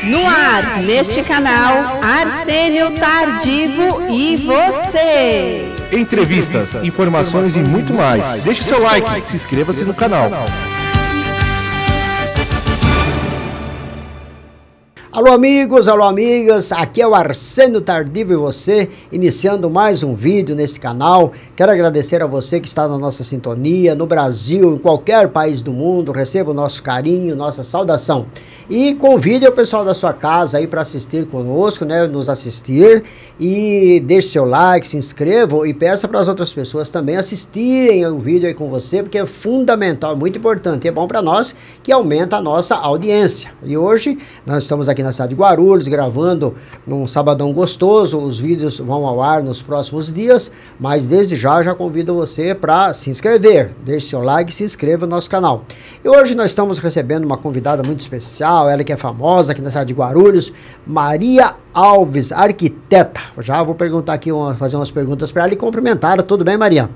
No ar, neste canal, Arsênio Tardivo e você. Entrevistas, informações e muito mais. Deixe seu like, se inscreva-se no canal. Alô amigos, alô amigas, aqui é o Arsênio Tardivo e você, iniciando mais um vídeo nesse canal. Quero agradecer a você que está na nossa sintonia, no Brasil, em qualquer país do mundo, receba o nosso carinho, nossa saudação. E convide o pessoal da sua casa aí para assistir conosco, né, nos assistir, e deixe seu like, se inscrevam e peça para as outras pessoas também assistirem o vídeo aí com você, porque é fundamental, muito importante, e é bom para nós que aumenta a nossa audiência. E hoje nós estamos aqui na cidade de Guarulhos, gravando num sabadão gostoso. Os vídeos vão ao ar nos próximos dias, mas desde já convido você para se inscrever, deixe seu like e se inscreva no nosso canal. E hoje nós estamos recebendo uma convidada muito especial, ela que é famosa aqui na cidade de Guarulhos, Maria Alves, arquiteta. Já vou perguntar aqui, fazer umas perguntas para ela e cumprimentar. Tudo bem, Maria?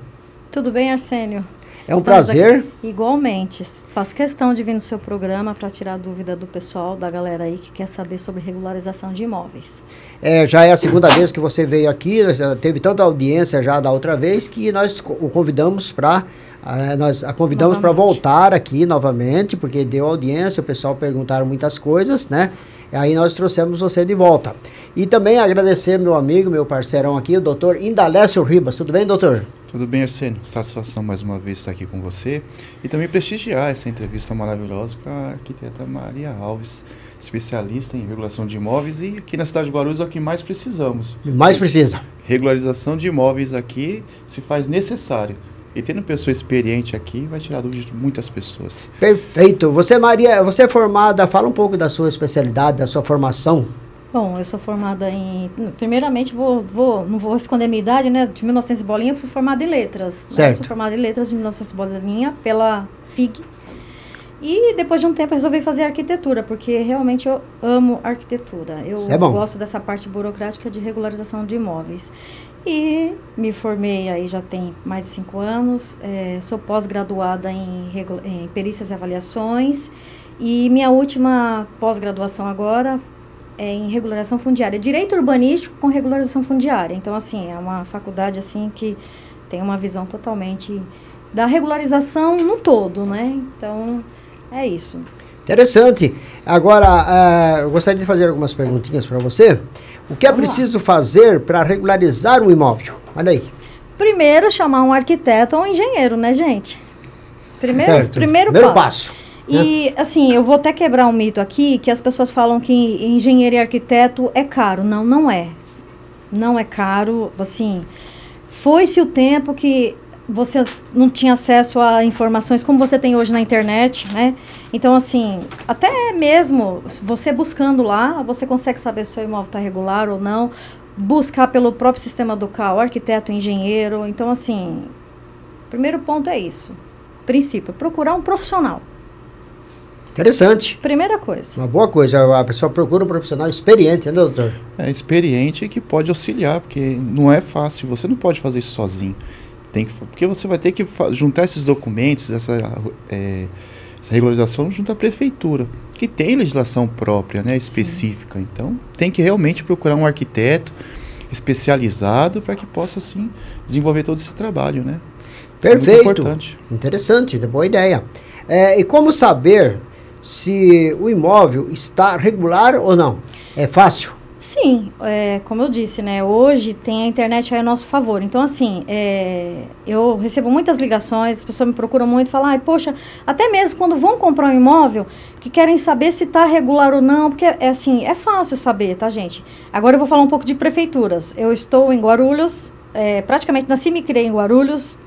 Tudo bem, Arsênio? É um prazer. Igualmente. Faço questão de vir no seu programa para tirar dúvida do pessoal, da galera aí que quer saber sobre regularização de imóveis. Já é a segunda vez que você veio aqui, teve tanta audiência já da outra vez que nós o convidamos para voltar aqui novamente, porque deu audiência, o pessoal perguntaram muitas coisas, né? E aí nós trouxemos você de volta. E também agradecer meu amigo, meu parceirão aqui, o doutor Indalécio Ribas. Tudo bem, doutor? Tudo bem, Arsênio. Satisfação mais uma vez estar aqui com você e também prestigiar essa entrevista maravilhosa com a arquiteta Maria Alves, especialista em regulação de imóveis, e aqui na cidade de Guarulhos é o que mais precisamos. Mais precisa. Regularização de imóveis aqui se faz necessário. E tendo pessoa experiente aqui, vai tirar dúvidas de muitas pessoas. Perfeito. Você, Maria, você é formada, fala um pouco da sua especialidade, da sua formação. Bom, eu sou formada em... Primeiramente, não vou esconder a minha idade, né? De 1900 bolinha, fui formada em letras. Certo. Né? Sou formada em letras de 1900 bolinha pela FIG. E depois de um tempo resolvi fazer arquitetura, porque realmente eu amo arquitetura. Eu gosto dessa parte burocrática de regularização de imóveis. E me formei aí já tem mais de 5 anos. Sou pós-graduada em perícias e avaliações. E minha última pós-graduação agora em regularização fundiária, direito urbanístico com regularização fundiária. Então, assim, é uma faculdade, assim, que tem uma visão totalmente da regularização no todo, né? Então, é isso. Interessante. Agora, eu gostaria de fazer algumas perguntinhas para você. O que é preciso fazer para regularizar um imóvel? Olha aí. Primeiro, chamar um arquiteto ou um engenheiro, né, gente? Primeiro passo. E, assim, eu vou até quebrar um mito aqui, que as pessoas falam que engenheiro e arquiteto é caro. Não, não é. Não é caro, assim, foi-se o tempo que você não tinha acesso a informações como você tem hoje na internet, né? Então, assim, até mesmo você buscando lá, você consegue saber se o seu imóvel está regular ou não, buscar pelo próprio sistema do CAL, arquiteto, engenheiro. Então, assim, primeiro ponto é isso. Princípio, procurar um profissional. Interessante. Primeira coisa. Uma boa coisa. A pessoa procura um profissional experiente, né, doutor? É experiente e que pode auxiliar, porque não é fácil. Você não pode fazer isso sozinho. Porque você vai ter que juntar esses documentos, essa regularização junto à prefeitura, que tem legislação própria, né, específica. Sim. Então, tem que realmente procurar um arquiteto especializado para que possa, assim, desenvolver todo esse trabalho, né? Perfeito. Isso é muito importante. Interessante, boa ideia. E como saber se o imóvel está regular ou não? É fácil? Sim, como eu disse, né, hoje tem a internet aí a nosso favor. Então, assim, eu recebo muitas ligações, as pessoas me procuram muito e falam, poxa, até mesmo quando vão comprar um imóvel, que querem saber se está regular ou não, porque, assim, é fácil saber, tá, gente? Agora eu vou falar um pouco de prefeituras. Eu estou em Guarulhos, praticamente nasci e me criei em Guarulhos.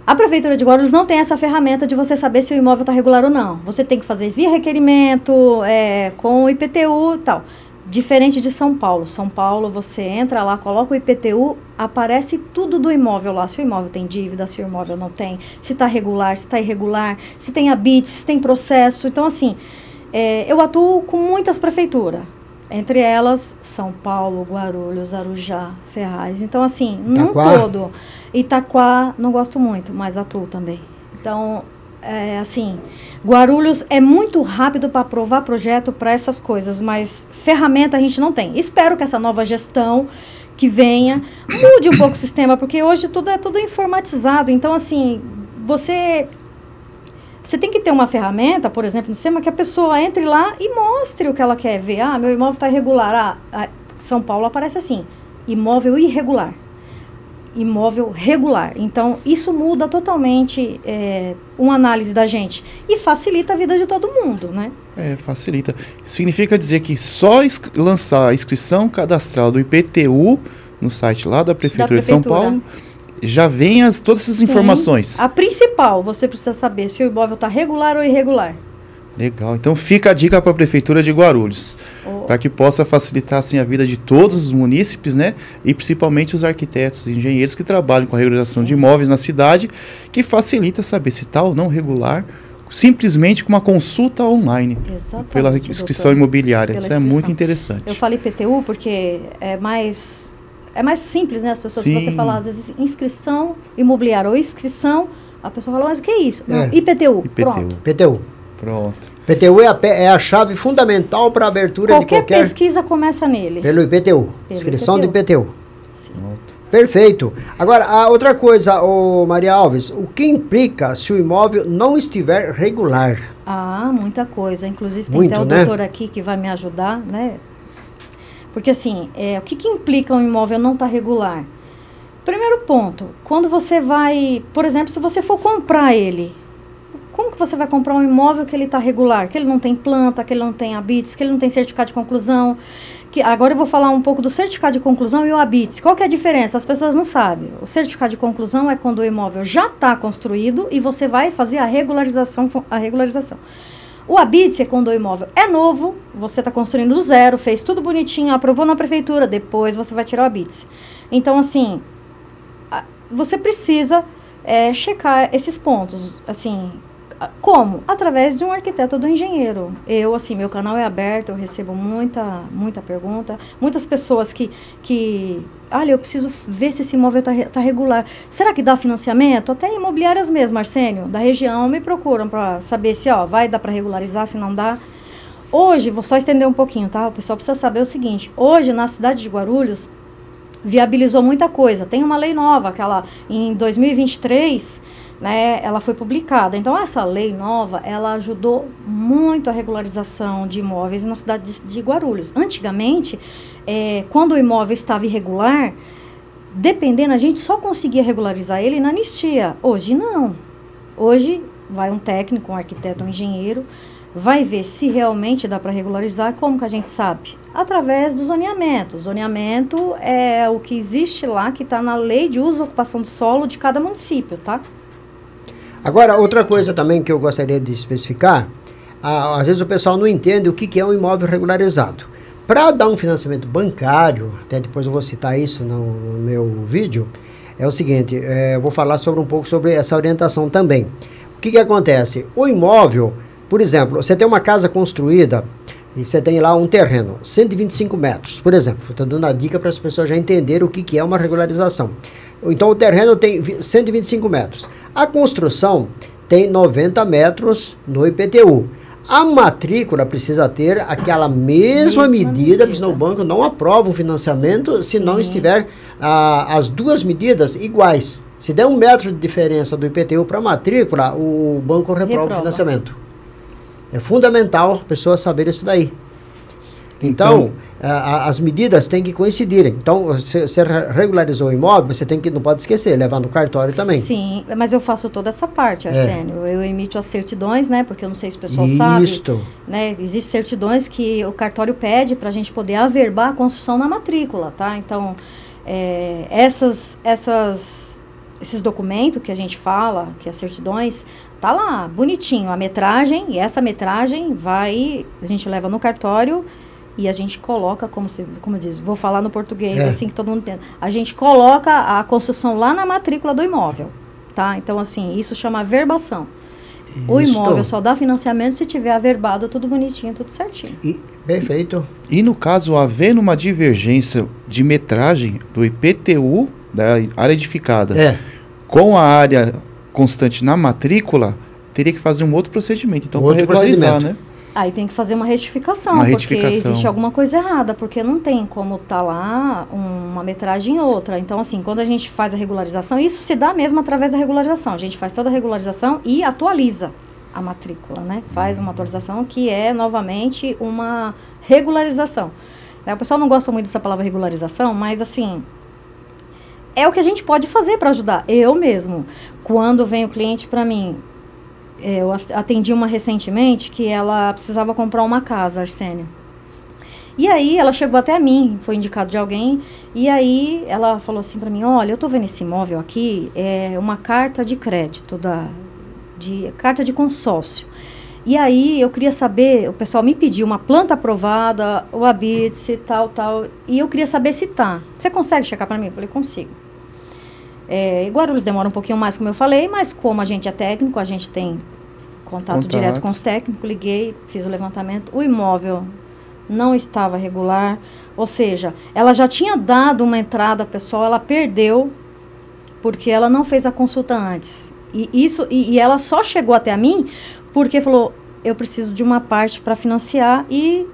A Prefeitura de Guarulhos não tem essa ferramenta de você saber se o imóvel está regular ou não. Você tem que fazer via requerimento, com o IPTU e tal. Diferente de São Paulo. São Paulo, você entra lá, coloca o IPTU, aparece tudo do imóvel lá. Se o imóvel tem dívida, se o imóvel não tem, se está regular, se está irregular, se tem habite, se tem processo. Então, assim, eu atuo com muitas prefeituras. Entre elas, São Paulo, Guarulhos, Arujá, Ferraz. Então, assim, num todo. Itaquá, não gosto muito, mas atuo também. Então, assim, Guarulhos é muito rápido para aprovar projeto para essas coisas, mas ferramenta a gente não tem. Espero que essa nova gestão que venha mude um pouco o sistema, porque hoje tudo é informatizado. Então, assim, você tem que ter uma ferramenta, por exemplo, no sistema, que a pessoa entre lá e mostre o que ela quer ver. Ah, meu imóvel está irregular. São Paulo aparece assim, imóvel irregular. Imóvel regular. Então, isso muda totalmente uma análise da gente e facilita a vida de todo mundo, né? Facilita. Significa dizer que só lançar a inscrição cadastral do IPTU no site lá da Prefeitura de São Paulo, já vem todas essas informações. A principal, você precisa saber se o imóvel está regular ou irregular. Legal. Então fica a dica para a Prefeitura de Guarulhos, para que possa facilitar assim, a vida de todos os munícipes, né? E principalmente os arquitetos e engenheiros que trabalham com a regularização de imóveis na cidade, que facilita saber se está ou não regular, simplesmente com uma consulta online. Exatamente, pela inscrição imobiliária. Isso é muito interessante. Eu falo IPTU porque é mais simples, né? As pessoas, se você falar, às vezes, inscrição imobiliária ou inscrição, a pessoa fala, mas o que é isso? Não, IPTU. Pronto. IPTU. Pronto. IPTU é a chave fundamental para a abertura de qualquer pesquisa começa nele. Pelo IPTU. Inscrição do IPTU. Sim. Perfeito. Agora, a outra coisa, Maria Alves, o que implica se o imóvel não estiver regular? Muita coisa. Inclusive, tem até o doutor aqui que vai me ajudar, né? Porque, assim, o que implica um imóvel não estar regular? Primeiro ponto, quando você vai, por exemplo, se você for comprar ele, como que você vai comprar um imóvel que ele está regular? Que ele não tem planta, que ele não tem habites, que ele não tem certificado de conclusão. Agora eu vou falar um pouco do certificado de conclusão e o habites. Qual que é a diferença? As pessoas não sabem. O certificado de conclusão é quando o imóvel já está construído e você vai fazer a regularização. O habites é quando o imóvel é novo, você está construindo do zero, fez tudo bonitinho, aprovou na prefeitura, depois você vai tirar o habites. Então, assim, você precisa checar esses pontos, assim. Como? Através de um arquiteto ou do engenheiro. Eu, assim, meu canal é aberto, eu recebo muita pergunta. Muitas pessoas olha, eu preciso ver se esse imóvel tá regular. Será que dá financiamento? Até imobiliárias mesmo, Arsênio, da região, me procuram para saber se, vai dar para regularizar, se não dá. Hoje, vou só estender um pouquinho, tá? O pessoal precisa saber o seguinte. Hoje, na cidade de Guarulhos, viabilizou muita coisa. Tem uma lei nova, aquela em 2023... né, ela foi publicada. Então, essa lei nova, ela ajudou muito a regularização de imóveis na cidade de Guarulhos. Antigamente, quando o imóvel estava irregular, dependendo, a gente só conseguia regularizar ele na anistia. Hoje, não. Hoje, vai um técnico, um arquiteto, um engenheiro, vai ver se realmente dá para regularizar. Como que a gente sabe? Através do zoneamento. O zoneamento é o que existe lá, que está na lei de uso e ocupação do solo de cada município, tá? Agora, outra coisa também que eu gostaria de especificar, às vezes o pessoal não entende o que é um imóvel regularizado. Para dar um financiamento bancário, até depois eu vou citar isso no meu vídeo, é o seguinte, eu vou falar um pouco sobre essa orientação também. O que acontece? O imóvel, por exemplo, você tem uma casa construída e você tem lá um terreno, 125 metros, por exemplo. Estou dando a dica para as pessoas já entenderem o que é uma regularização. Então, o terreno tem 125 metros. A construção tem 90 metros no IPTU. A matrícula precisa ter aquela mesma medida, porque senão o banco não aprova o financiamento se não estiver as duas medidas iguais. Se der 1 metro de diferença do IPTU para a matrícula, o banco reprova o financiamento. É fundamental a pessoa saber isso daí. Então, as medidas têm que coincidir. Então, você regularizou o imóvel, você não pode esquecer, levar no cartório também. Sim, mas eu faço toda essa parte, Arsênio. Eu emito as certidões, né? Porque eu não sei se o pessoal sabe. Né, existem certidões que o cartório pede para a gente poder averbar a construção na matrícula, tá? Então, esses documentos que a gente fala, que as certidões, tá lá, bonitinho, a metragem, e essa metragem a gente leva no cartório e a gente coloca, como eu disse, vou falar no português, assim que todo mundo entenda. A gente coloca a construção lá na matrícula do imóvel, tá? Então, assim, isso chama averbação. Isso. O imóvel só dá financiamento se tiver averbado, tudo bonitinho, tudo certinho. Perfeito. E no caso, havendo uma divergência de metragem do IPTU, da área edificada, com a área constante na matrícula, teria que fazer um outro procedimento, então, para Outro regularizar, procedimento. né? Aí tem que fazer uma retificação, Uma porque retificação. existe alguma coisa errada, porque não tem como tá lá uma metragem e outra. Então, assim, quando a gente faz a regularização, isso se dá mesmo através da regularização. A gente faz toda a regularização e atualiza a matrícula, né? Faz uma atualização que é, novamente, uma regularização. O pessoal não gosta muito dessa palavra regularização, mas, assim, é o que a gente pode fazer para ajudar. Eu mesmo, quando vem o cliente para mim, eu atendi uma recentemente que ela precisava comprar uma casa, Arsênio. E aí ela chegou até a mim, foi indicado de alguém, e aí ela falou assim para mim, olha, eu tô vendo esse imóvel aqui, é uma carta de crédito, carta de consórcio. E aí eu queria saber, o pessoal me pediu uma planta aprovada, o habite, tal, e eu queria saber se tá. Você consegue checar para mim? Eu falei, consigo. Guarulhos demora um pouquinho mais, como eu falei, mas como a gente é técnico, a gente tem contato direto com os técnicos, liguei, fiz o levantamento, o imóvel não estava regular, ou seja, ela já tinha dado uma entrada, pessoal, ela perdeu, porque ela não fez a consulta antes. E ela só chegou até a mim, porque falou, eu preciso de uma parte para financiar, e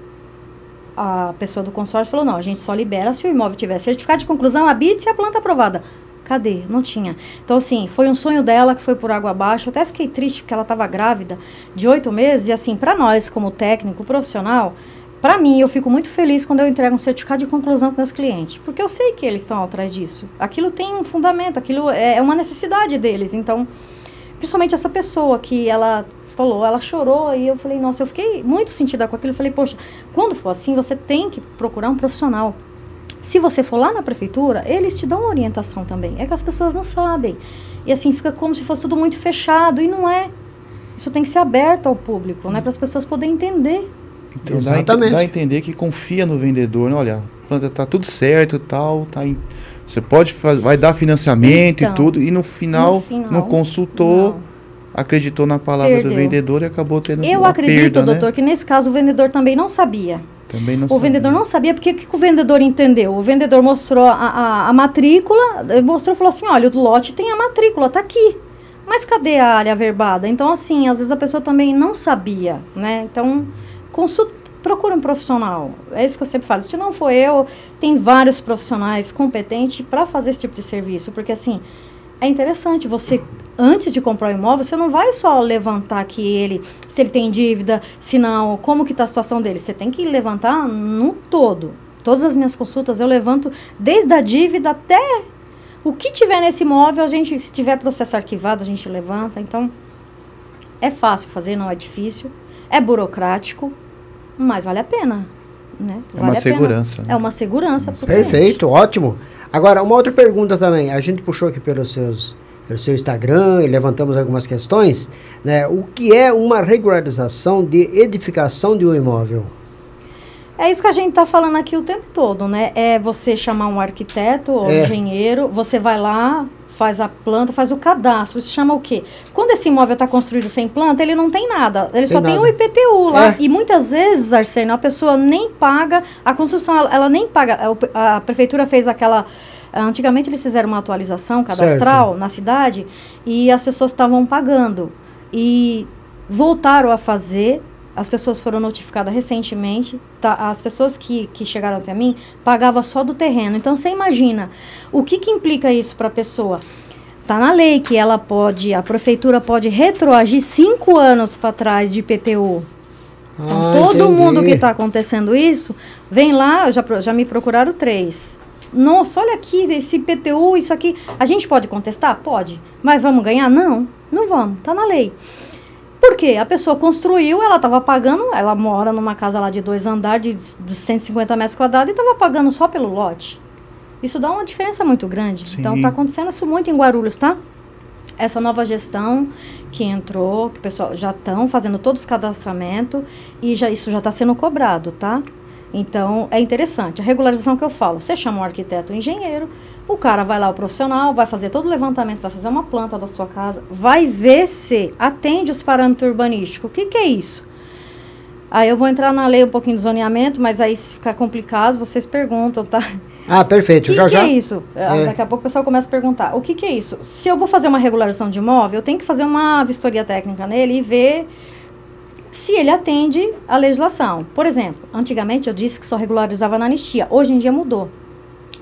a pessoa do consórcio falou, não, a gente só libera se o imóvel tiver certificado de conclusão, habite e a planta aprovada. Cadê? Não tinha. Então, assim, foi um sonho dela que foi por água abaixo. Eu até fiquei triste porque ela estava grávida de 8 meses. E, assim, para nós, como técnico, profissional, para mim, eu fico muito feliz quando eu entrego um certificado de conclusão para meus clientes. Porque eu sei que eles estão atrás disso. Aquilo tem um fundamento, aquilo é uma necessidade deles. Então, principalmente essa pessoa que ela falou, ela chorou. E eu falei, nossa, eu fiquei muito sentida com aquilo. Eu falei, poxa, quando for assim, você tem que procurar um profissional. Se você for lá na prefeitura, eles te dão uma orientação também. É que as pessoas não sabem. E assim, fica como se fosse tudo muito fechado. E não é. Isso tem que ser aberto ao público, né? Para as pessoas poderem entender. Então, exatamente. Dá a entender que confia no vendedor, né? Olha, a planta tá tudo certo, tal, você pode fazer, vai dar financiamento então, e tudo. E no final não consultou, acreditou na palavra do vendedor e acabou tendo Eu uma acredito, perda, doutor, né? Que nesse caso o vendedor também não sabia. O vendedor não sabia, porque o que o vendedor entendeu? O vendedor mostrou a matrícula, mostrou e falou assim, olha, o lote tem a matrícula, tá aqui. Mas cadê a área averbada? Então, assim, às vezes a pessoa também não sabia, né? Então, procura um profissional. É isso que eu sempre falo. Se não for eu, tem vários profissionais competentes para fazer esse tipo de serviço. Porque, assim, é interessante você, antes de comprar um imóvel, você não vai só levantar que se ele tem dívida, se não, como que está a situação dele. Você tem que levantar no todo. Todas as minhas consultas eu levanto desde a dívida até o que tiver nesse imóvel, se tiver processo arquivado, a gente levanta. Então, é fácil fazer, não é difícil. É burocrático, mas vale a pena, né? É uma segurança. É uma segurança. Perfeito, ótimo. Agora, uma outra pergunta também. A gente puxou aqui pelo seu Instagram e levantamos algumas questões, né? O que é uma regularização de edificação de um imóvel? É isso que a gente está falando aqui o tempo todo, né? É você chamar um arquiteto ou engenheiro, você vai lá, faz a planta, faz o cadastro. Isso chama o quê? Quando esse imóvel está construído sem planta, ele não tem nada. Ele só tem o IPTU lá. E muitas vezes, Arsênio, a pessoa nem paga a construção, ela nem paga. A prefeitura fez aquela... Antigamente eles fizeram uma atualização cadastral na cidade e as pessoas estavam pagando. E voltaram a fazer... As pessoas foram notificadas recentemente, as pessoas que chegaram até mim pagavam só do terreno. Então, você imagina, o que implica isso para a pessoa? Está na lei que a prefeitura pode retroagir 5 anos para trás de IPTU. Então, todo mundo que está acontecendo isso, vem lá, já me procuraram 3. Nossa, olha aqui, esse IPTU, isso aqui, a gente pode contestar? Pode. Mas vamos ganhar? Não vamos, está na lei. Por quê? A pessoa construiu, ela estava pagando, ela mora numa casa lá de 2 andares, de 150 metros quadrados, e estava pagando só pelo lote. Isso dá uma diferença muito grande. Sim. Então, está acontecendo isso muito em Guarulhos, tá? Essa nova gestão que entrou, que o pessoal já estão fazendo todos os cadastramentos, e isso já está sendo cobrado, tá? Então, é interessante. A regularização que eu falo, você chama um arquiteto, um engenheiro, o cara vai lá, o profissional, vai fazer todo o levantamento, vai fazer uma planta da sua casa, vai ver se atende os parâmetros urbanísticos. O que é isso? Aí eu vou entrar na lei um pouquinho do zoneamento, mas aí se ficar complicado, vocês perguntam, tá? Ah, perfeito. O que é isso? Daqui a pouco o pessoal começa a perguntar. O que é isso? Se eu vou fazer uma regularização de imóvel, eu tenho que fazer uma vistoria técnica nele e ver se ele atende à legislação. Por exemplo, antigamente eu disse que só regularizava na anistia. Hoje em dia mudou.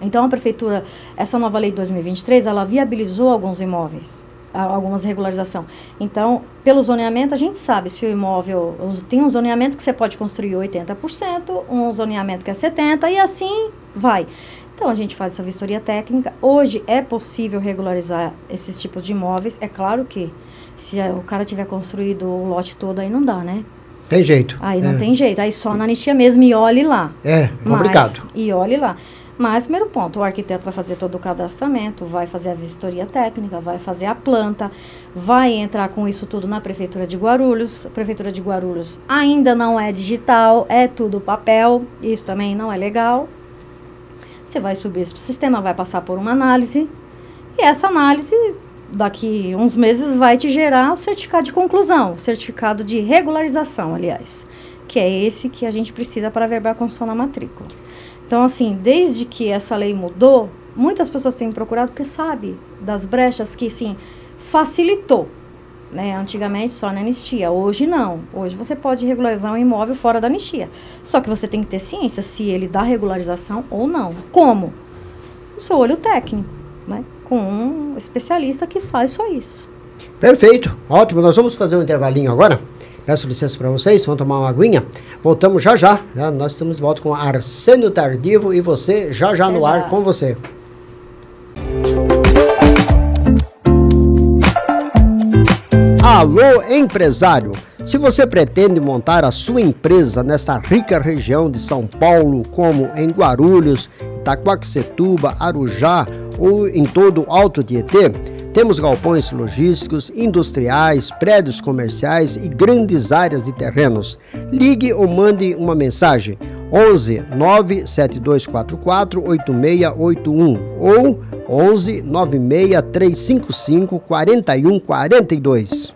Então a prefeitura, essa nova lei de 2023, ela viabilizou alguns imóveis, algumas regularização. Então, pelo zoneamento, a gente sabe se o imóvel tem um zoneamento que você pode construir 80%, um zoneamento que é 70% e assim vai. Então, a gente faz essa vistoria técnica. Hoje é possível regularizar esses tipos de imóveis. É claro que se o cara tiver construído o lote todo, aí não dá, né? Tem jeito. Aí não tem jeito. Aí só na anistia mesmo e olhe lá. É, complicado. E olhe lá. Mas, primeiro ponto, o arquiteto vai fazer todo o cadastramento, vai fazer a vistoria técnica, vai fazer a planta, vai entrar com isso tudo na Prefeitura de Guarulhos. A Prefeitura de Guarulhos ainda não é digital, é tudo papel, isso também não é legal. Você vai subir isso para o sistema, vai passar por uma análise, e essa análise, daqui uns meses, vai te gerar o certificado de conclusão, o certificado de regularização, aliás, que é esse que a gente precisa para averbar a construção na matrícula. Então, assim, desde que essa lei mudou, muitas pessoas têm me procurado porque sabe das brechas que, sim, facilitou, né? Antigamente só na anistia, hoje não. Hoje você pode regularizar um imóvel fora da anistia. Só que você tem que ter ciência se ele dá regularização ou não. Como? O seu olho técnico, né? Com um especialista que faz só isso. Perfeito, ótimo. Nós vamos fazer um intervalinho agora. Peço licença para vocês, vamos tomar uma aguinha. Voltamos já já. Nós estamos de volta com Arsênio Tardivo e você já no ar com você. Alô, empresário! Se você pretende montar a sua empresa nesta rica região de São Paulo, como em Guarulhos, Itaquaquecetuba, Arujá ou em todo o Alto Tietê, temos galpões logísticos, industriais, prédios comerciais e grandes áreas de terrenos. Ligue ou mande uma mensagem 11 97244 8681 ou 11 96 355 4142.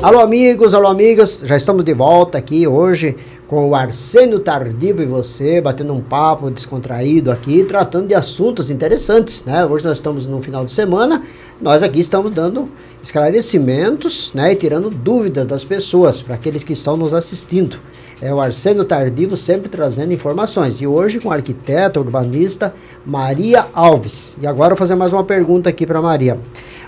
Alô amigos, alô amigas, já estamos de volta aqui hoje com o Arsênio Tardivo e você, batendo um papo descontraído aqui, tratando de assuntos interessantes, né? Hoje nós estamos no final de semana, nós aqui estamos dando esclarecimentos, né? E tirando dúvidas das pessoas, para aqueles que estão nos assistindo. É o Arsênio Tardivo sempre trazendo informações. E hoje com a arquiteta urbanista Maria Alves. E agora eu vou fazer mais uma pergunta aqui para Maria.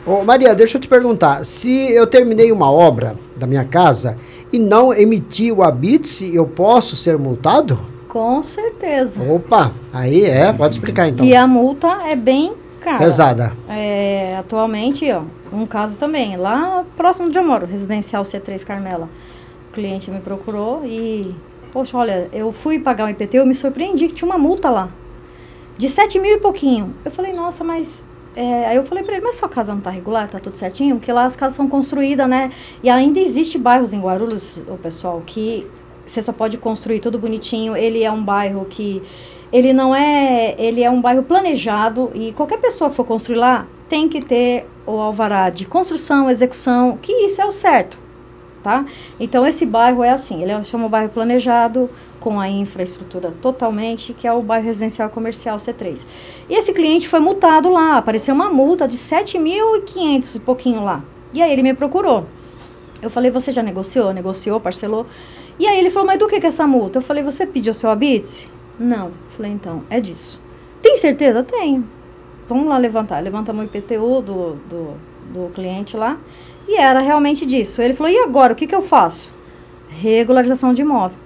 Ô, Maria, deixa eu te perguntar, se eu terminei uma obra da minha casa e não emiti o habite, eu posso ser multado? Com certeza. Opa, aí pode explicar então. E a multa é bem cara. Pesada. Atualmente, ó, um caso também, lá próximo de onde eu moro, residencial C3 Carmela. O cliente me procurou e, poxa, olha, eu fui pagar o IPT, eu me surpreendi que tinha uma multa lá, de 7 mil e pouquinho. Eu falei, nossa, mas... aí eu falei pra ele, mas sua casa não tá regular, tá tudo certinho? Porque lá as casas são construídas, né? E ainda existe bairros em Guarulhos, o pessoal, que você só pode construir tudo bonitinho. Ele é um bairro que... Ele é um bairro planejado e qualquer pessoa que for construir lá tem que ter o alvará de construção, execução, que isso é o certo, tá? Então esse bairro é assim, ele chama o bairro planejado, com a infraestrutura totalmente, que é o bairro residencial comercial C3. E esse cliente foi multado lá, apareceu uma multa de 7.500 e pouquinho lá. E aí ele me procurou. Eu falei, você já negociou? Negociou, parcelou. E aí ele falou, mas do que é essa multa? Eu falei, você pediu seu habite? Não. Eu falei, então, é disso. Tem certeza? Tenho. Vamos lá levantar. Levantamos o IPTU do cliente lá. E era realmente disso. Ele falou, e agora, o que eu faço? Regularização de imóvel.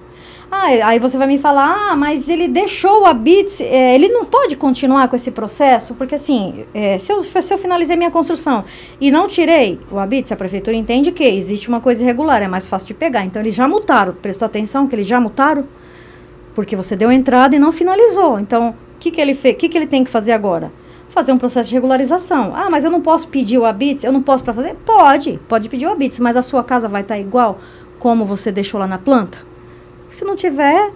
Aí você vai me falar, mas ele deixou o habite, ele não pode continuar com esse processo, porque assim, se eu finalizei minha construção e não tirei o habite, a prefeitura entende que existe uma coisa irregular, é mais fácil de pegar. Então eles já multaram, prestou atenção que eles já multaram, porque você deu entrada e não finalizou. Então, o que ele fez? O que ele tem que fazer agora? Fazer um processo de regularização. Mas eu não posso pedir o habite, eu não posso para fazer? Pode pedir o habite, mas a sua casa vai estar igual como você deixou lá na planta? Se não tiver,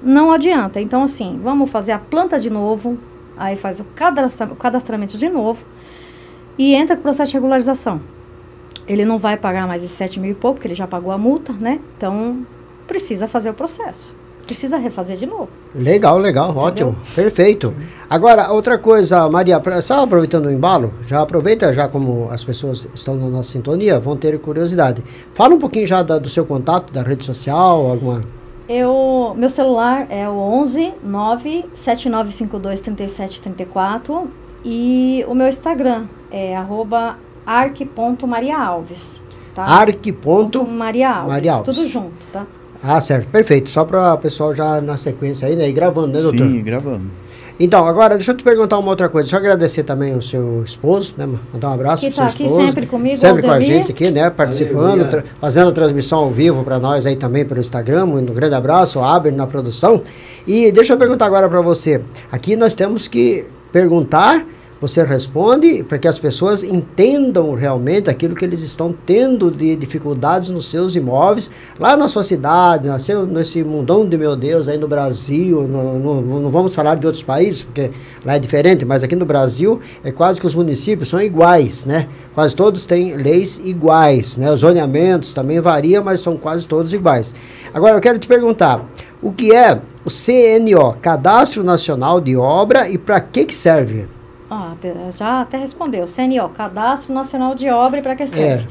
não adianta. Então, assim, vamos fazer a planta de novo, aí faz o cadastramento de novo e entra com o processo de regularização. ele não vai pagar mais de 7 mil e pouco, porque ele já pagou a multa, né? Então, precisa fazer o processo. Precisa refazer de novo. Legal, ótimo, perfeito. Agora, outra coisa, Maria, só aproveitando o embalo, já aproveita já como as pessoas estão na nossa sintonia, vão ter curiosidade. Fala um pouquinho já do seu contato, da rede social, alguma... Meu celular é o 11 97952 3734 e o meu Instagram é @arc.mariaalves. Tá? Arc.Maria Alves. Tudo junto, tá? Ah, certo, perfeito. Só para o pessoal já na sequência aí, né? E gravando, né, doutor? Sim, gravando. Então, agora, deixa eu te perguntar uma outra coisa. Deixa eu agradecer também o seu esposo, né? Mandar um abraço pro seu esposo. Que tá aqui sempre comigo, sempre com a gente aqui, né? Participando, fazendo a transmissão ao vivo para nós aí também pelo Instagram. Um grande abraço, o Aber na produção. E deixa eu perguntar agora para você. Aqui nós temos que perguntar... Você responde para que as pessoas entendam realmente aquilo que eles estão tendo de dificuldades nos seus imóveis, lá na sua cidade, nesse mundão de meu Deus, aí no Brasil, não vamos falar de outros países, porque lá é diferente, mas aqui no Brasil é quase que os municípios são iguais, né? Quase todos têm leis iguais, né? Os zoneamentos também variam, mas são quase todos iguais. Agora eu quero te perguntar, o que é o CNO, Cadastro Nacional de Obra, e para que serve? Já até respondeu. CNO, Cadastro Nacional de Obra, e para que serve?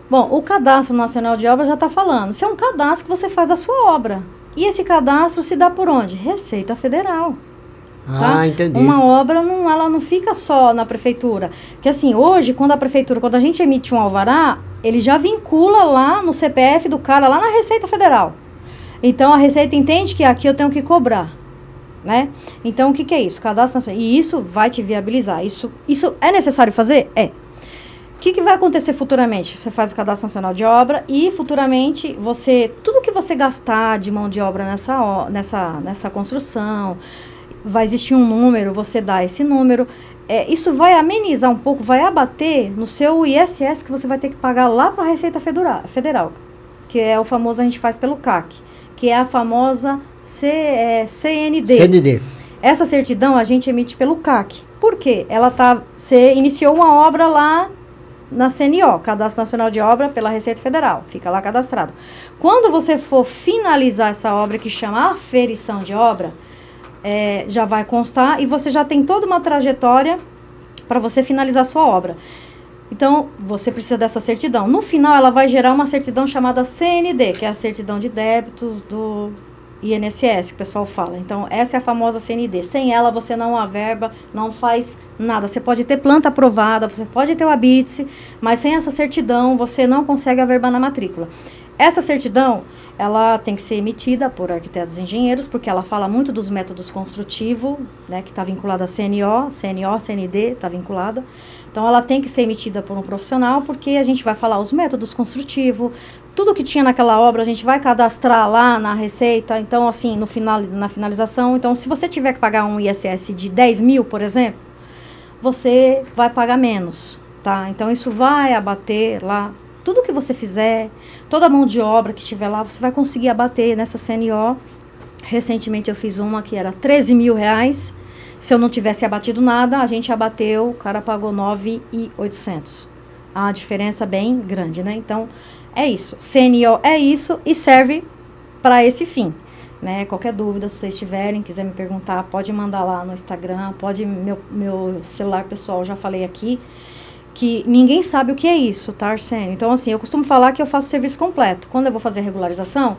Bom, o Cadastro Nacional de Obra já está falando. Isso é um cadastro que você faz da sua obra. E esse cadastro se dá por onde? Receita Federal. Tá? Entendi. Uma obra, ela não fica só na prefeitura. Porque assim, hoje, quando a gente emite um alvará, ele já vincula lá no CPF do cara, lá na Receita Federal. Então, a Receita entende que aqui eu tenho que cobrar. Né? Então, o que é isso? Cadastro Nacional. E isso vai te viabilizar. Isso é necessário fazer? É. O que vai acontecer futuramente? Você faz o Cadastro Nacional de Obra e futuramente tudo que você gastar de mão de obra nessa construção, vai existir um número, você dá esse número. Isso vai amenizar um pouco, vai abater no seu ISS que você vai ter que pagar lá para a Receita Federal, que é o famoso, a gente faz pelo CAC, que é a famosa CND. Essa certidão a gente emite pelo CAC. Por quê? Você iniciou uma obra lá na CNO, Cadastro Nacional de Obra, pela Receita Federal. Fica lá cadastrado. Quando você for finalizar essa obra, que chama aferição de obra, já vai constar e você já tem toda uma trajetória para você finalizar a sua obra. Então, você precisa dessa certidão. No final, ela vai gerar uma certidão chamada CND, que é a certidão de débitos do INSS, que o pessoal fala. Então, essa é a famosa CND. Sem ela, você não averba, não faz nada. Você pode ter planta aprovada, você pode ter o habite-se, mas sem essa certidão, você não consegue averbar na matrícula. Essa certidão, ela tem que ser emitida por arquitetos e engenheiros, porque ela fala muito dos métodos construtivos, né, que está vinculada a CNO, CND, está vinculada. Então, ela tem que ser emitida por um profissional, porque a gente vai falar os métodos construtivos, tudo que tinha naquela obra, a gente vai cadastrar lá na Receita. Então, assim, na finalização, então, se você tiver que pagar um ISS de 10 mil, por exemplo, você vai pagar menos, tá? Então, isso vai abater lá. Tudo que você fizer, toda a mão de obra que tiver lá, você vai conseguir abater nessa CNO. Recentemente eu fiz uma que era 13 mil reais. Se eu não tivesse abatido nada, a gente abateu, o cara pagou 9.800. A diferença bem grande, né? Então, é isso. CNO é isso e serve para esse fim, né? Qualquer dúvida, se vocês tiverem, quiser me perguntar, pode mandar lá no Instagram, meu celular pessoal, já falei aqui, que ninguém sabe o que é isso, tá, Arsênio? Então, assim, eu costumo falar que eu faço serviço completo. Quando eu vou fazer regularização,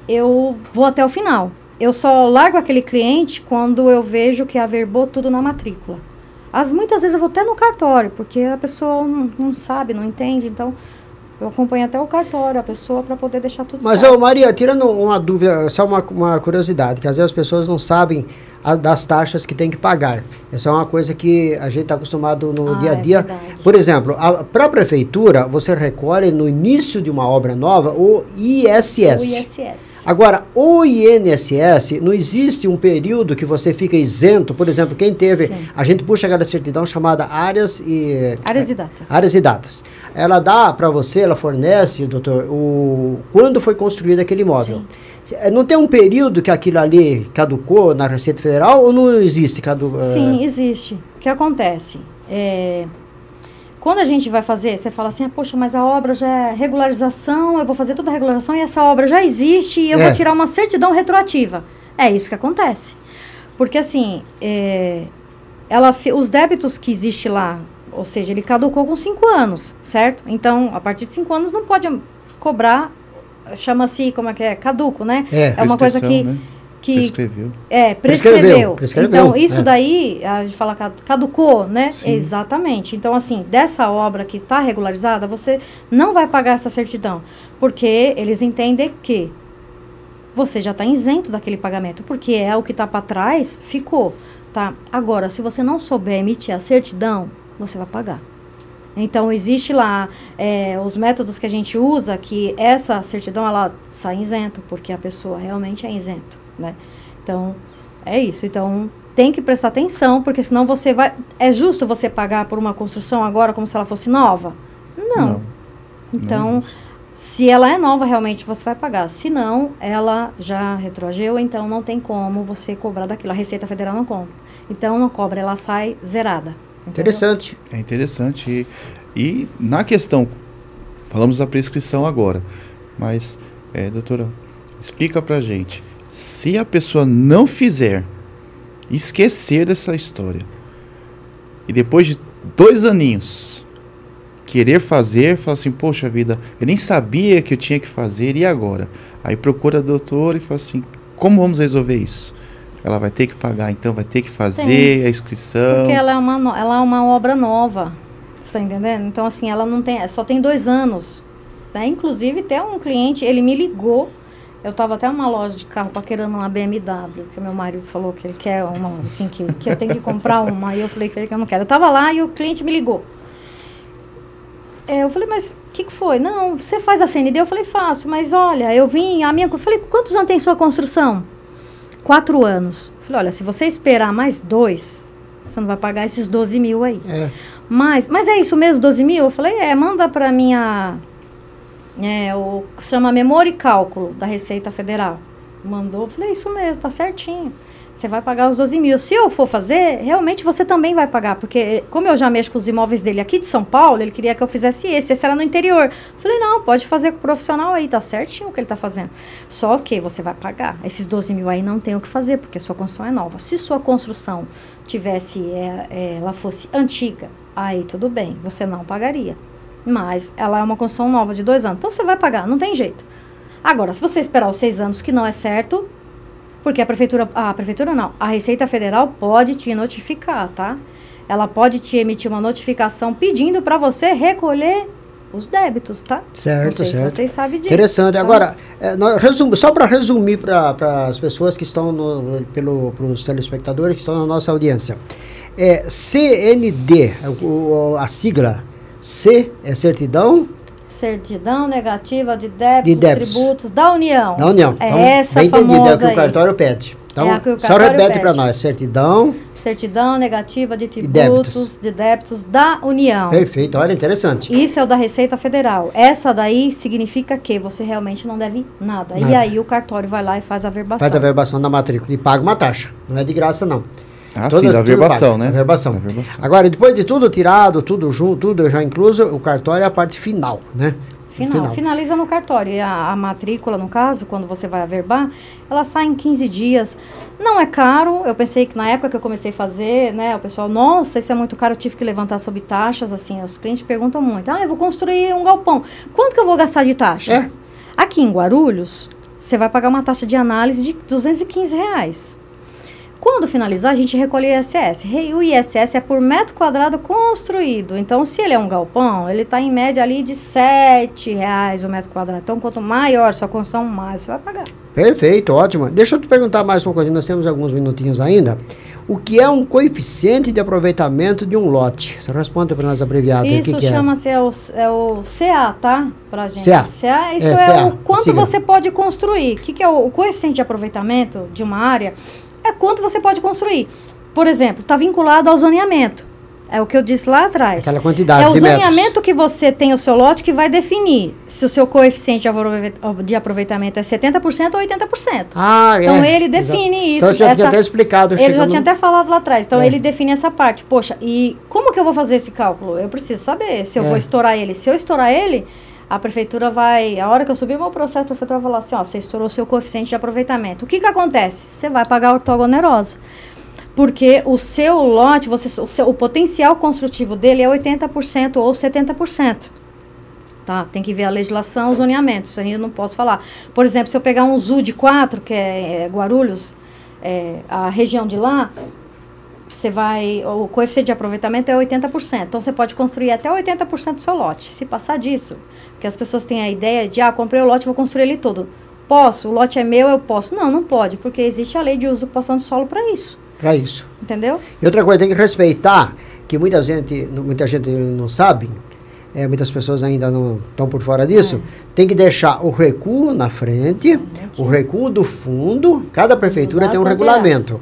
eu vou até o final. Eu só largo aquele cliente quando eu vejo que averbou tudo na matrícula. Muitas vezes eu vou até no cartório, porque a pessoa não sabe, não entende, então eu acompanho até o cartório, a pessoa, para poder deixar tudo certo. Mas, Maria, tirando uma dúvida, só uma curiosidade, que às vezes as pessoas não sabem das taxas que tem que pagar. Essa é uma coisa que a gente está acostumado no dia a dia. Verdade. Por exemplo, para a prefeitura, você recolhe no início de uma obra nova o ISS. O ISS. Agora, o INSS, não existe um período que você fica isento. Por exemplo, quem teve... Sim. A gente puxa aquela certidão chamada Áreas e Datas. Áreas e Datas. Ela dá para você, ela fornece, doutor, quando foi construído aquele imóvel. Sim. Não tem um período que aquilo ali caducou na Receita Federal ou não existe? Sim, existe. O que acontece? quando a gente vai fazer, você fala assim, poxa, mas a obra já é regularização, eu vou fazer toda a regularização e essa obra já existe e eu vou tirar uma certidão retroativa. É isso que acontece. Porque assim, os débitos que existe lá, ou seja, ele caducou com 5 anos, certo? Então, a partir de 5 anos não pode cobrar, chama-se, como é que é? Caduco, né? É uma coisa que... Né? Prescreveu. Prescreveu. Então, isso daí, a gente fala caducou, né? Sim. Exatamente. Então, assim, dessa obra que está regularizada, você não vai pagar essa certidão. Porque eles entendem que você já está isento daquele pagamento. Porque é o que está para trás, ficou. Tá? Agora, se você não souber emitir a certidão, você vai pagar. Então, existe lá os métodos que a gente usa, que essa certidão, ela sai isento, porque a pessoa realmente é isento, né? Então, é isso. Então, tem que prestar atenção, porque senão você vai... É justo você pagar por uma construção agora como se ela fosse nova? Não. Então, não. Se ela é nova, realmente, você vai pagar. Se não, ela já retroagiu, então não tem como você cobrar daquilo. A Receita Federal não cobra. Então, não cobra, ela sai zerada. Interessante. É interessante. E na questão, falamos da prescrição agora, mas, doutora, explica pra gente, se a pessoa não fizer, esquecer dessa história, e depois de 2 aninhos, querer fazer, fala assim, poxa vida, eu nem sabia que eu tinha que fazer, e agora? Aí procura a doutora e fala assim, como vamos resolver isso? Ela vai ter que pagar, então vai ter que fazer a inscrição. Porque ela é uma obra nova, você tá entendendo? Então, assim, ela não tem, só tem 2 anos. Né? Inclusive, até um cliente, ele me ligou, eu estava até numa loja de carro paquerando uma BMW, que meu marido falou que ele quer uma, assim, que eu tenho que comprar uma, aí eu falei que eu não quero. Eu estava lá e o cliente me ligou. Eu falei, mas o que foi? Não, você faz a CND? Eu falei, faço, mas olha, eu falei, quantos anos tem sua construção? 4 anos. Falei, olha, se você esperar mais 2, você não vai pagar esses 12 mil aí. Mas é isso mesmo, 12 mil? Eu falei, manda para minha... o que chama Memória e Cálculo da Receita Federal. Mandou, eu falei, isso mesmo, tá certinho. Você vai pagar os 12 mil. Se eu for fazer, realmente você também vai pagar. Porque como eu já mexo com os imóveis dele aqui de São Paulo, ele queria que eu fizesse esse era no interior. Falei, não, pode fazer com o profissional aí, tá certinho o que ele tá fazendo. Só que você vai pagar. Esses 12 mil aí não tem o que fazer, porque sua construção é nova. Se sua construção tivesse, ela fosse antiga, aí tudo bem, você não pagaria. Mas ela é uma construção nova de 2 anos. Então você vai pagar, não tem jeito. Agora, se você esperar os 6 anos que não é certo... Porque a prefeitura não, a Receita Federal pode te notificar, tá? Ela pode te emitir uma notificação pedindo para você recolher os débitos, tá? Certo, não sei certo. Se vocês sabem disso. Interessante. Tá? Agora, só para resumir para as pessoas que estão, para os telespectadores que estão na nossa audiência. CND, a sigla, C é certidão... Certidão negativa de débitos, tributos da União. Da União. É então, essa bem famosa entendido, é o que aí. o cartório pede. Então, só repete para nós, certidão negativa de tributos, de débitos da União. Perfeito, olha, interessante. Isso é o da Receita Federal. Essa daí significa que você realmente não deve nada. E aí o cartório vai lá e faz a averbação. Faz a averbação da matrícula e paga uma taxa. Não é de graça, não. Sim, da averbação, né? Averbação. Agora, depois de tudo tirado, tudo junto, tudo já incluso, o cartório é a parte final, né? Finaliza no cartório. E a matrícula, no caso, quando você vai averbar, ela sai em 15 dias. Não é caro. Eu pensei que na época que eu comecei a fazer, né, o pessoal, nossa, isso é muito caro, eu tive que levantar sob taxas, assim, os clientes perguntam muito. Eu vou construir um galpão. Quanto que eu vou gastar de taxa? Aqui em Guarulhos, você vai pagar uma taxa de análise de R$215. Quando finalizar, a gente recolhe o ISS. O ISS é por metro quadrado construído. Então, se ele é um galpão, ele está em média ali de R$7 o metro quadrado. Então, quanto maior sua construção, mais você vai pagar. Perfeito, ótimo. Deixa eu te perguntar mais uma coisa, nós temos alguns minutinhos ainda. O que é um coeficiente de aproveitamento de um lote? Você responde para nós abreviado. Isso chama-se o CA, tá? Pra gente. CA. Isso é o quanto você pode construir. O que é o coeficiente de aproveitamento de uma área? É quanto você pode construir. Por exemplo, está vinculado ao zoneamento. É o que eu disse lá atrás. Aquela quantidade é o de metros. zoneamento que você tem o seu lote que vai definir se o seu coeficiente de aproveitamento é 70% ou 80%. Então ele define isso. Então você já tinha até explicado. Ele já tinha até falado lá atrás. Então ele define essa parte. Poxa, e como que eu vou fazer esse cálculo? Eu preciso saber se eu vou estourar ele. Se eu estourar ele, a prefeitura vai... A hora que eu subir o meu processo, a prefeitura vai falar assim, ó, você estourou o seu coeficiente de aproveitamento. O que acontece? Você vai pagar a ortogonerosa. Porque o seu lote, o potencial construtivo dele é 80% ou 70%. Tá? Tem que ver a legislação, o zoneamento. Isso aí eu não posso falar. Por exemplo, se eu pegar um ZU de 4, que é Guarulhos, a região de lá, o coeficiente de aproveitamento é 80%. Então, você pode construir até 80% do seu lote. Se passar disso, porque as pessoas têm a ideia de, comprei o lote, vou construir ele todo. Posso? O lote é meu, eu posso? Não, não pode, porque existe a lei de usurpação de solo para isso. Para isso. Entendeu? E outra coisa, tem que respeitar, que muita gente não sabe, muitas pessoas ainda não estão por fora disso, tem que deixar o recuo na frente, o recuo do fundo, cada prefeitura tem um regulamento.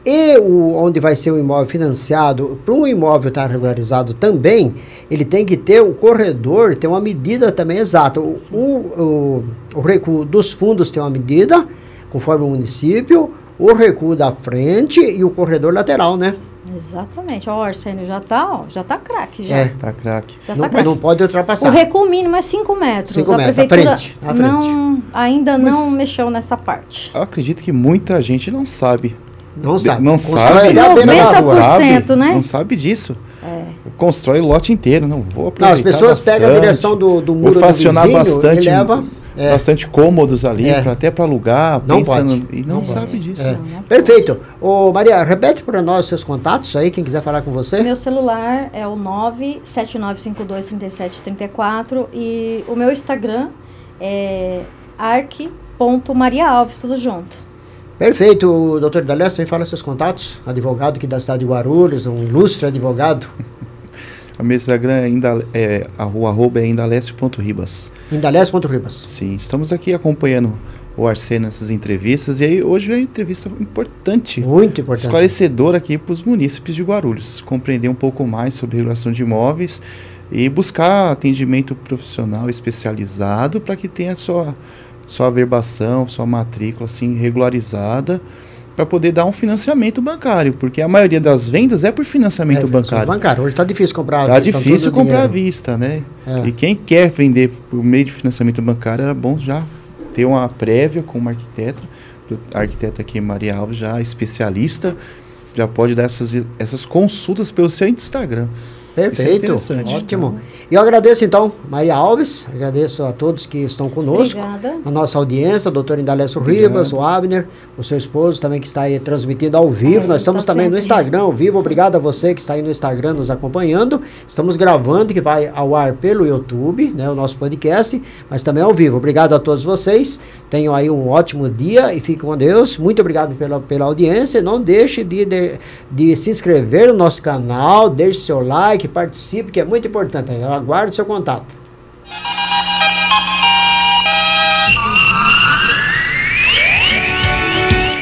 E onde vai ser o imóvel financiado, para um imóvel estar regularizado também, ele tem que ter o corredor, tem uma medida também exata. O recuo dos fundos tem uma medida, conforme o município, o recuo da frente e o corredor lateral, né? Exatamente. Ó, o Arsênio já tá craque, já. Tá craque. Não pode ultrapassar. O recuo mínimo é 5 metros. 5 a metros, prefeitura à frente. ainda não mexeu nessa parte. Eu acredito que muita gente não sabe. Não sabe. Não sabe. 90%, né? Não sabe disso. Constrói o lote inteiro. Não vou aproveitar. As pessoas pegam a direção do muro do vizinho, bastante, leva... bastante cômodos ali, até para alugar, não pensando, pode. e não sabe disso. Perfeito. Maria, repete para nós seus contatos aí, quem quiser falar com você. Meu celular é o 979523734 e o meu Instagram é arc.mariaalves, tudo junto. Perfeito, doutor Indalecio, me fala seus contatos, advogado aqui da cidade de Guarulhos, um ilustre advogado. O meu Instagram é @indalecio.ribas. Indalecio.ribas. Sim, estamos aqui acompanhando o Arsênio nessas entrevistas, e aí hoje é uma entrevista importante. Muito importante. Esclarecedora aqui para os munícipes de Guarulhos, compreender um pouco mais sobre regulação de imóveis e buscar atendimento profissional especializado para que tenha sua averbação, sua matrícula assim regularizada, para poder dar um financiamento bancário, porque a maioria das vendas é por financiamento bancário. Hoje está difícil comprar à vista. Está difícil comprar à vista, né? E quem quer vender por meio de financiamento bancário, era bom já ter uma prévia com uma arquiteta. A arquiteta aqui, Maria Alves, já especialista, já pode dar essas consultas pelo seu Instagram. Perfeito, ótimo. E eu agradeço então, Maria Alves, agradeço a todos que estão conosco. Obrigada. Na nossa audiência, o doutor Indalecio Ribas, o Abner, o seu esposo também que está aí transmitindo ao vivo. Nós estamos também no Instagram ao vivo. Obrigado a você que está aí no Instagram nos acompanhando. Estamos gravando, que vai ao ar pelo YouTube, né, o nosso podcast, mas também ao vivo. Obrigado a todos vocês. Tenham aí um ótimo dia e fiquem com Deus. Muito obrigado pela audiência. Não deixe de se inscrever no nosso canal, deixe seu like, participe, que é muito importante. Eu aguardo o seu contato.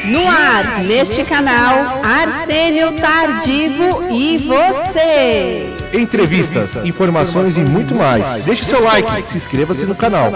No ar, neste canal, Arsênio Tardivo e você. Entrevistas, informações e muito mais. Deixe seu like, se inscreva-se no canal.